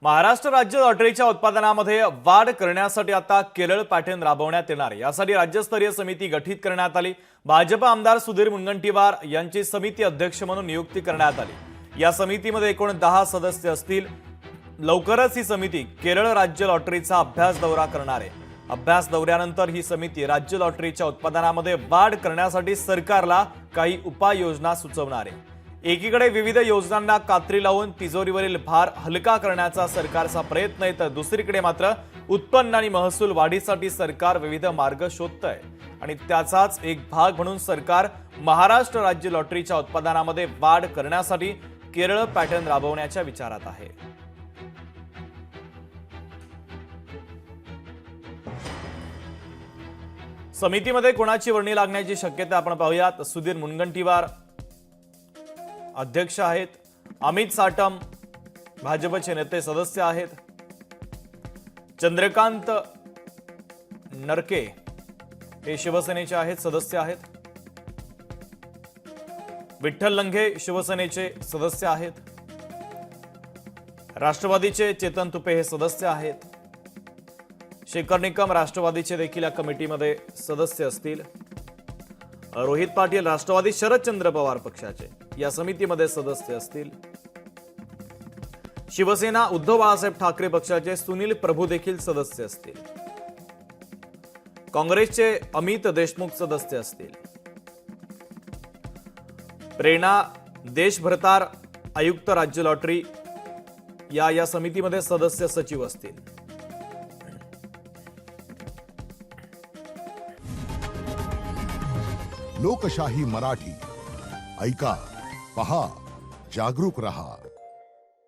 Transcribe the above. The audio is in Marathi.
महाराष्ट्र राज्य लॉटरीच्या उत्पादनामध्ये वाढ करण्यासाठी आता केरळ पॅटर्न राबवण्यात येणार आहे। यासाठी राज्यस्तरीय समिती गठीत करण्यात आली। भाजप आमदार सुधीर मुनगंटीवार यांची समिती अध्यक्ष म्हणून नियुक्ती करण्यात आली। या समितीमध्ये एकूण 10 सदस्य असतील। लवकरच ही समिती केरळ राज्य लॉटरीचा अभ्यास दौरा करणार आहे। अभ्यास दौऱ्यानंतर ही समिती राज्य लॉटरीच्या उत्पादनामध्ये वाढ करण्यासाठी सरकारला काही उपाययोजना सुचवणार आहे। एकीकडे विविध योजनांना कात्री लावून तिजोरीवरील भार हलका करण्याचा सरकारचा प्रयत्न आहे, तर दुसरीकडे मात्र उत्पन्न आणि महसूल वाढीसाठी सरकार विविध मार्ग शोधतंय आणि त्याचाच एक भाग म्हणून सरकार महाराष्ट्र राज्य लॉटरीच्या उत्पादनामध्ये वाढ करण्यासाठी केरळ पॅटर्न राबवण्याच्या विचारात आहे। समितीमध्ये कोणाची वर्णी लागण्याची शक्यता आपण पाहूयात। सुधीर मुनगंटीवार अध्यक्ष आहेत, अमित साटम भाजपचे नेते सदस्य आहेत, चंद्रकांत नरके हे शिवसेनेचे आहेत सदस्य आहेत, विठ्ठल लंघे शिवसेनेचे सदस्य आहेत, राष्ट्रवादीचे चेतन तुपे हे सदस्य आहेत, शेखर निकम राष्ट्रवादीचे देखील या कमिटीमध्ये सदस्य असतील, रोहित पाटील राष्ट्रवादी शरदचंद्र पवार पक्षाचे या समितीमध्ये सदस्य असतील, शिवसेना उद्धव बाळासाहेब ठाकरे पक्षाचे सुनील प्रभू देखील सदस्य असतील, काँग्रेसचे अमित देशमुख सदस्य असतील, प्रेरणा देशभरतार आयुक्त राज्य लॉटरी या समितीमध्ये सदस्य सचिव असतील। लोकशाही मराठी ऐका, पहा, जागरूक रहा।